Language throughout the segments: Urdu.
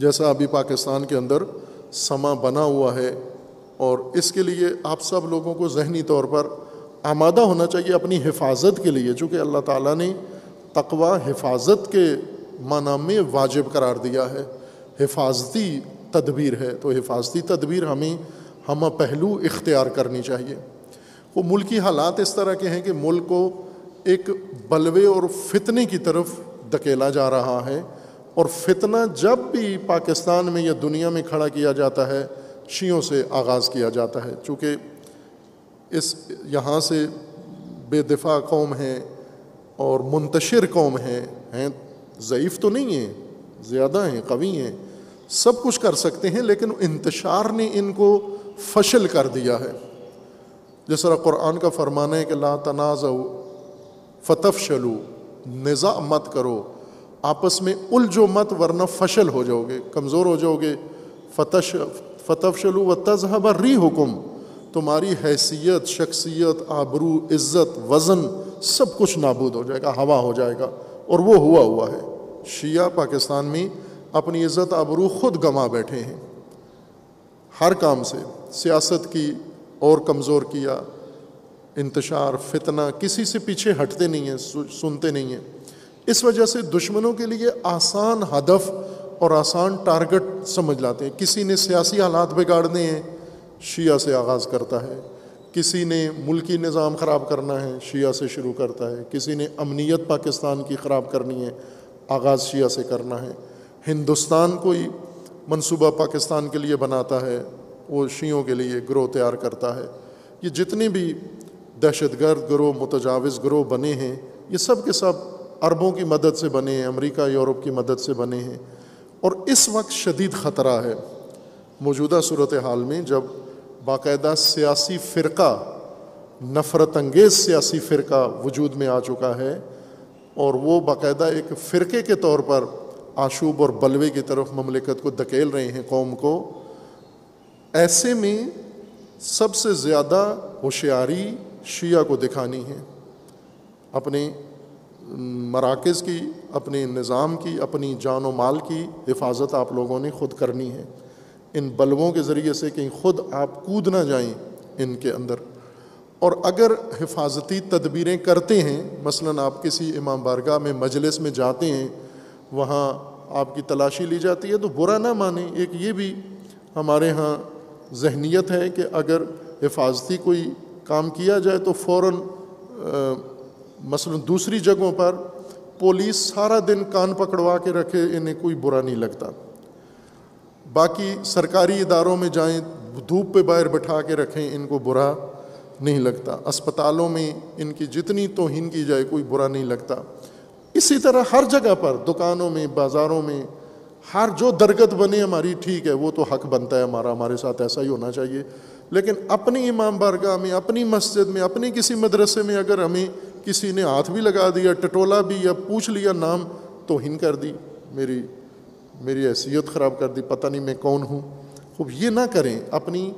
جیسا ابھی پاکستان کے اندر سما بنا ہوا ہے، اور اس کے لیے آپ سب لوگوں کو ذہنی طور پر آمادہ ہونا چاہیے اپنی حفاظت کے لیے، چونکہ اللہ تعالیٰ نے تقوی حفاظت کے معنی میں واجب قرار دیا ہے، حفاظتی تدبیر ہے، تو حفاظتی تدبیر ہمیں ہم پہلو اختیار کرنی چاہیے۔ وہ ملکی حالات اس طرح کے ہیں کہ ملک کو ایک بلوے اور فتنے کی طرف دھکیلا جا رہا ہے، اور فتنہ جب بھی پاکستان میں یا دنیا میں کھڑا کیا جاتا ہے شیعوں سے آغاز کیا جاتا ہے، چونکہ یہاں سے بے دفاع قوم ہے اور منتشر قوم ہیں، ضعیف تو نہیں ہیں، زیادہ ہیں، قوی ہیں، سب کچھ کر سکتے ہیں، لیکن انتشار نے ان کو فشل کر دیا ہے۔ جس طرح قرآن کا فرمان ہے کہ لا تنازعوا فتفشلوا، نزاع مت کرو، آپس میں الجھو مت ورنہ فشل ہو جاؤ گے، کمزور ہو جاؤ گے، فتفشلوا وتذهب ريحكم، تمہاری حیثیت، شخصیت، آبرو، عزت، وزن سب کچھ نابود ہو جائے گا، ہوا ہو جائے گا، اور وہ ہوا ہے۔ شیعہ پاکستان میں اپنی عزت آبرو خود گنوا بیٹھے ہیں، ہر کام سے، سیاست کی اور کمزور کیا، انتشار، فتنہ، کسی سے پیچھے ہٹتے نہیں ہیں، سنتے نہیں ہیں۔ اس وجہ سے دشمنوں کے لیے آسان ہدف اور آسان ٹارگٹ سمجھ لاتے ہیں۔ کسی نے سیاسی حالات بگاڑنے ہیں، شیعہ سے آغاز کرتا ہے، کسی نے ملکی نظام خراب کرنا ہے، شیعہ سے شروع کرتا ہے، کسی نے امنیت پاکستان کی خراب کرنی ہے، آغاز شیعہ سے کرنا ہے، ہندوستان کوئی منصوبہ پاکستان کے لیے بناتا ہے، وہ شیعوں کے لیے گروہ تیار کرتا ہے۔ یہ جتنے بھی دہشت گرد گروہ، متجاوز گروہ بنے ہیں، یہ سب کے سب عربوں کی مدد سے بنے ہیں، امریکہ یورپ کی مدد سے بنے ہیں، اور اس وقت شدید خطرہ ہے موجودہ صورتحال میں، جب باقاعدہ سیاسی فرقہ، نفرت انگیز سیاسی فرقہ وجود میں آ چکا ہے، اور وہ باقاعدہ ایک فرقے کے طور پر آشوب اور بلوے کی طرف مملکت کو دھکیل رہے ہیں، قوم کو۔ ایسے میں سب سے زیادہ ہوشیاری شیعہ کو دکھانی ہے، اپنے مراکز کی، اپنے نظام کی، اپنی جان و مال کی حفاظت آپ لوگوں نے خود کرنی ہے، ان بلووں کے ذریعے سے کہیں خود آپ کود نہ جائیں ان کے اندر۔ اور اگر حفاظتی تدبیریں کرتے ہیں، مثلاً آپ کسی امام بارگاہ میں مجلس میں جاتے ہیں، وہاں آپ کی تلاشی لی جاتی ہے، تو برا نہ مانیں۔ ایک یہ بھی ہمارے ہاں ذہنیت ہے کہ اگر حفاظتی کوئی کام کیا جائے تو فوراً مثلا دوسری جگہوں پر پولیس سارا دن کان پکڑوا کے رکھے، انہیں کوئی برا نہیں لگتا۔ باقی سرکاری اداروں میں جائیں، دھوپ پہ باہر بٹھا کے رکھیں، ان کو برا نہیں لگتا۔ اسپتالوں میں ان کی جتنی توہین کی جائے کوئی برا نہیں لگتا۔ اسی طرح ہر جگہ پر، دکانوں میں، بازاروں میں، ہر جو درگت بنے ہماری، ٹھیک ہے، وہ تو حق بنتا ہے ہمارے ساتھ ایسا ہی ہونا چاہیے، لیکن اپنی امام بارگاہ میں، اپنی مسجد میں، اپنے کسی مدرسے میں اگر ہمیں کسی نے ہاتھ بھی لگا دیا، ٹٹولا بھی، یا پوچھ لیا نام، توہین کر دی، میری حیثیت خراب کر دی، پتہ نہیں میں کون ہوں، خوب یہ نہ کریں۔ اپنی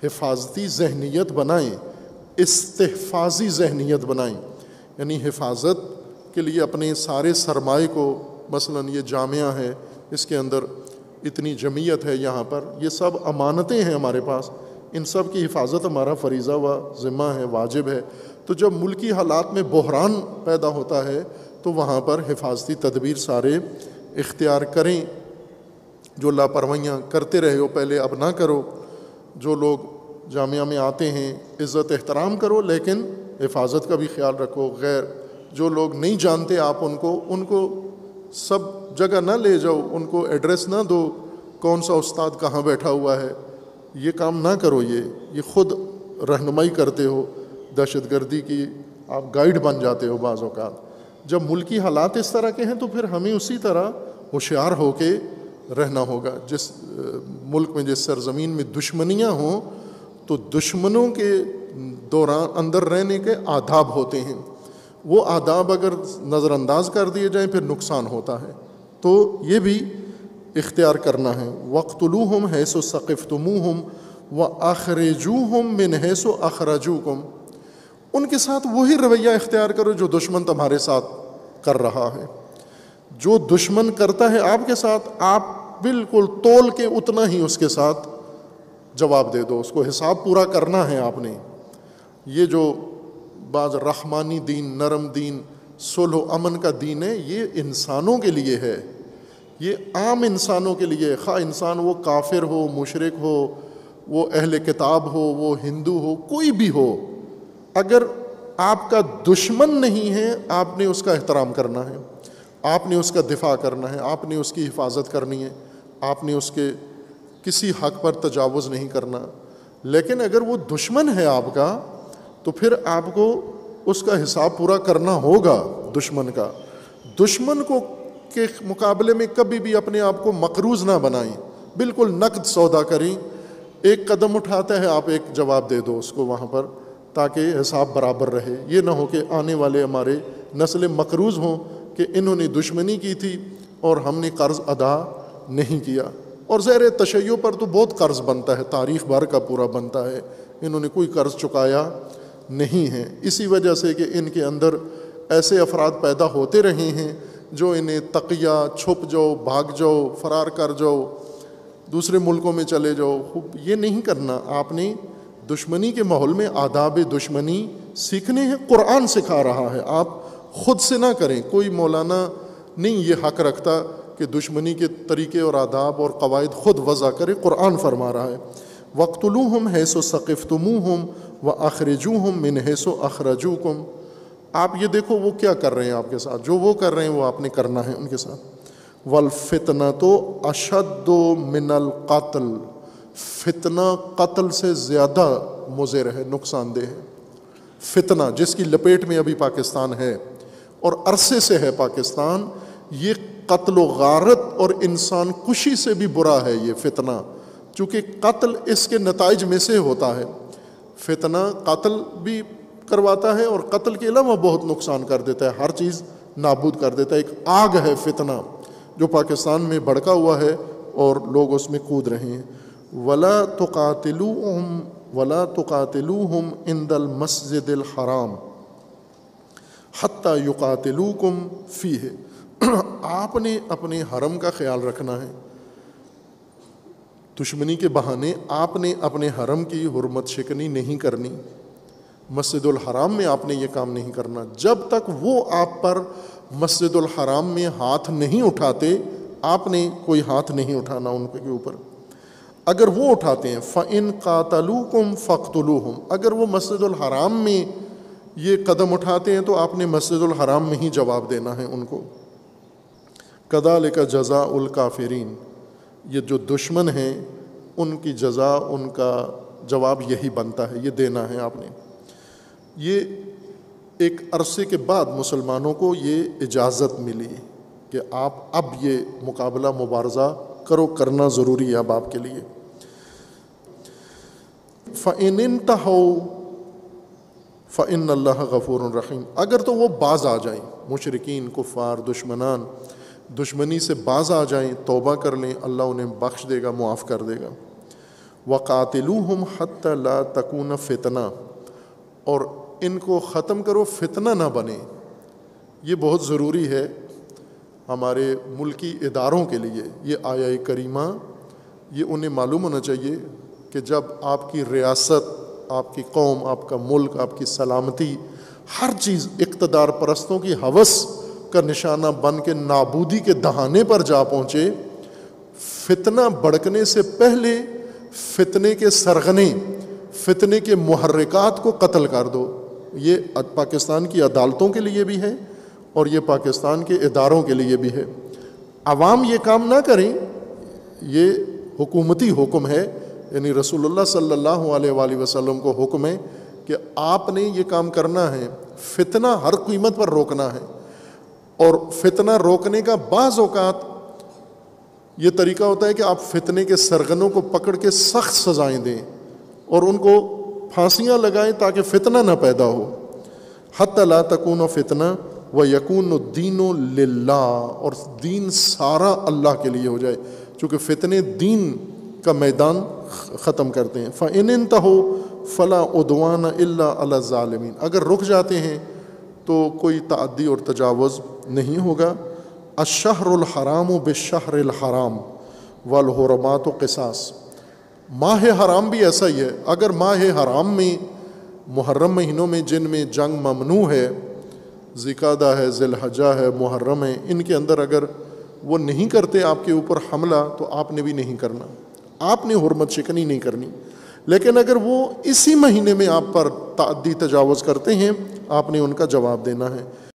حفاظتی ذہنیت بنائیں، استحفاظی ذہنیت بنائیں، یعنی حفاظت کے لیے اپنے سارے سرمائے کو، مثلا یہ جامعہ ہے، اس کے اندر اتنی جمعیت ہے، یہاں پر یہ سب امانتیں ہیں ہمارے پاس، ان سب کی حفاظت ہمارا فریضہ و ذمہ ہے، واجب ہے۔ تو جب ملکی حالات میں بحران پیدا ہوتا ہے تو وہاں پر حفاظتی تدبیر سارے اختیار کریں۔ جو لاپرواہیاں کرتے رہے ہو پہلے، اب نہ کرو۔ جو لوگ جامعہ میں آتے ہیں عزت احترام کرو، لیکن حفاظت کا بھی خیال رکھو۔ غیر جو لوگ نہیں جانتے آپ ان کو سب جگہ نہ لے جاؤ، ان کو ایڈریس نہ دو، کون سا استاد کہاں بیٹھا ہوا ہے، یہ کام نہ کرو۔ یہ خود رہنمائی کرتے ہو دہشت گردی کی، آپ گائیڈ بن جاتے ہو بعض اوقات۔ جب ملکی حالات اس طرح کے ہیں تو پھر ہمیں اسی طرح ہوشیار ہو کے رہنا ہوگا۔ جس ملک میں، جس سرزمین میں دشمنیاں ہوں تو دشمنوں کے دوران اندر رہنے کے آداب ہوتے ہیں، وہ آداب اگر نظر انداز کر دیے جائیں پھر نقصان ہوتا ہے، تو یہ بھی اختیار کرنا ہے۔ وَاقْتُلُوهُمْ حَيْثُ ثَقِفْتُمُوهُمْ وَأَخْرِجُوهُمْ مِنْ حَيْثُ أَخْرَجُوكُمْ، ان کے ساتھ وہی رویہ اختیار کرو جو دشمن تمہارے ساتھ کر رہا ہے۔ جو دشمن کرتا ہے آپ کے ساتھ، آپ بالکل تول کے اتنا ہی اس کے ساتھ جواب دے دو، اس کو حساب پورا کرنا ہے آپ نے۔ یہ جو بعض رحمانی دین، نرم دین، صلح و امن کا دین ہے، یہ انسانوں کے لیے ہے، یہ عام انسانوں کے لیے، خواہ انسان وہ کافر ہو، مشرک ہو، وہ اہل کتاب ہو، وہ ہندو ہو، کوئی بھی ہو، اگر آپ کا دشمن نہیں ہے آپ نے اس کا احترام کرنا ہے، آپ نے اس کا دفاع کرنا ہے، آپ نے اس کی حفاظت کرنی ہے، آپ نے اس کے کسی حق پر تجاوز نہیں کرنا۔ لیکن اگر وہ دشمن ہے آپ کا تو پھر آپ کو اس کا حساب پورا کرنا ہوگا دشمن کا۔ دشمن کو کے مقابلے میں کبھی بھی اپنے آپ کو مقروض نہ بنائیں، بالکل نقد سودا کریں، ایک قدم اٹھاتا ہے آپ ایک جواب دے دو اس کو وہاں پر، تاکہ حساب برابر رہے۔ یہ نہ ہو کہ آنے والے ہمارے نسل مقروض ہوں کہ انہوں نے دشمنی کی تھی اور ہم نے قرض ادا نہیں کیا۔ اور زیر تشیع پر تو بہت قرض بنتا ہے، تاریخ بھر کا پورا بنتا ہے، انہوں نے کوئی قرض چکایا نہیں ہے۔ اسی وجہ سے کہ ان کے اندر ایسے افراد پیدا ہوتے رہے ہیں جو انہیں تقیہ، چھپ جاؤ، بھاگ جاؤ، فرار کر جاؤ، دوسرے ملکوں میں چلے جاؤ، یہ نہیں کرنا۔ آپ نے دشمنی کے ماحول میں آداب دشمنی سیکھنے ہیں، قرآن سکھا رہا ہے، آپ خود سے نہ کریں۔ کوئی مولانا نہیں یہ حق رکھتا کہ دشمنی کے طریقے اور آداب اور قواعد خود وضع کرے، قرآن فرما رہا ہے وَاقْتُلُوهُمْ حَيْثُ ثَقِفْتُمُوهُمْ وَأَخْرِجُوهُمْ مِنْ حَيْثُ أَخْرَجُوكُمْ۔ آپ یہ دیکھو وہ کیا کر رہے ہیں آپ کے ساتھ، جو وہ کر رہے ہیں وہ آپ نے کرنا ہے ان کے ساتھ۔ وَالْفِتْنَةُ أَشَدُّ مِنَ الْقَتْلِ، فتنہ قتل سے زیادہ مضر ہے، نقصان دہ ہے۔ فتنہ جس کی لپیٹ میں ابھی پاکستان ہے اور عرصے سے ہے پاکستان، یہ قتل و غارت اور انسان کشی سے بھی برا ہے یہ فتنہ، چونکہ قتل اس کے نتائج میں سے ہوتا ہے۔ فتنہ قتل بھی کرواتا ہے اور قتل کے علاوہ بہت نقصان کر دیتا ہے، ہر چیز نابود کر دیتا ہے۔ ایک آگ ہے فتنہ جو پاکستان میں بھڑکا ہوا ہے اور لوگ اس میں کود رہے ہیں۔ وَلَا تُقَاتِلُوهُمْ عِنْدَ الْمَسْجِدِ الْحَرَامِ حَتَّى يُقَاتِلُوكُمْ فِيهِ، آپ نے اپنے حرم کا خیال رکھنا ہے۔ دشمنی کے بہانے آپ نے اپنے حرم کی حرمت شکنی نہیں کرنی، مسجد الحرام میں آپ نے یہ کام نہیں کرنا۔ جب تک وہ آپ پر مسجد الحرام میں ہاتھ نہیں اٹھاتے، آپ نے کوئی ہاتھ نہیں اٹھانا ان کے اوپر۔ اگر وہ اٹھاتے ہیں فَإِن قَاتَلُوكُمْ فَاقْتُلُوهُمْ، اگر وہ مسجد الحرام میں یہ قدم اٹھاتے ہیں تو آپ نے مسجد الحرام میں ہی جواب دینا ہے ان کو۔ كَذَلِكَ جَزَاءُ الْكَافِرِينَ، یہ جو دشمن ہیں ان کی جزا، ان کا جواب یہی بنتا ہے، یہ دینا ہے آپ نے۔ یہ ایک عرصے کے بعد مسلمانوں کو یہ اجازت ملی کہ آپ اب یہ مقابلہ مبارزہ کرنا ضروری ہے اب آپ کے لیے۔ فَإِنِ انْتَهَوْا فَإِنَّ اللَّهَ غَفُورٌ رَحِيمٌ، اگر تو وہ باز آ جائیں، مشرکین، کفار، دشمنان دشمنی سے باز آ جائیں، توبہ کر لیں، اللہ انہیں بخش دے گا، معاف کر دے گا۔ وَقَاتِلُوهُمْ حَتَّى لَا تَكُونَ فِتْنَةٌ، اور ان کو ختم کرو، فتنہ نہ بنے۔ یہ بہت ضروری ہے ہمارے ملکی اداروں کے لیے، یہ آیہ کریمہ یہ انہیں معلوم ہونا چاہیے کہ جب آپ کی ریاست، آپ کی قوم، آپ کا ملک، آپ کی سلامتی، ہر چیز اقتدار پرستوں کی ہوس کا نشانہ بن کے نابودی کے دہانے پر جا پہنچے، فتنہ بھڑکنے سے پہلے فتنے کے سرغنے، فتنے کے محرکات کو قتل کر دو۔ یہ پاکستان کی عدالتوں کے لیے بھی ہے اور یہ پاکستان کے اداروں کے لیے بھی ہے۔ عوام یہ کام نہ کریں، یہ حکومتی حکم ہے، یعنی رسول اللہ صلی اللہ علیہ وآلہ وسلم کو حکم ہے کہ آپ نے یہ کام کرنا ہے، فتنہ ہر قیمت پر روکنا ہے۔ اور فتنہ روکنے کا بعض اوقات یہ طریقہ ہوتا ہے کہ آپ فتنے کے سرغنوں کو پکڑ کے سخت سزائیں دیں اور ان کو پھانسیاں لگائیں تاکہ فتنہ نہ پیدا ہو۔ حتی لا تکون فتنہ ویکون الدین للہ، اور دین سارا اللہ کے لیے ہو جائے، چونکہ فتنے دین کا میدان ختم کرتے ہیں۔ فَإِنِ انْتَهُوا فَلَا عُدْوَانَ إِلَّا عَلَى الظَّالِمِينَ، اگر رک جاتے ہیں تو کوئی تعدی اور تجاوز نہیں ہوگا۔ الشہر الحرام بالشہر الحرام والحرمات قصاص. ماہ حرام بھی ایسا ہی ہے. اگر ماہ حرام میں محرم مہینوں میں جن میں جنگ ممنوع ہے، ذی-القعدہ ہے، ذی الحجہ ہے، محرم ہے، ان کے اندر اگر وہ نہیں کرتے آپ کے اوپر حملہ تو آپ نے بھی نہیں کرنا، آپ نے حرمت شکنی نہیں کرنی. لیکن اگر وہ اسی مہینے میں آپ پر تعدی تجاوز کرتے ہیں، آپ نے ان کا جواب دینا ہے.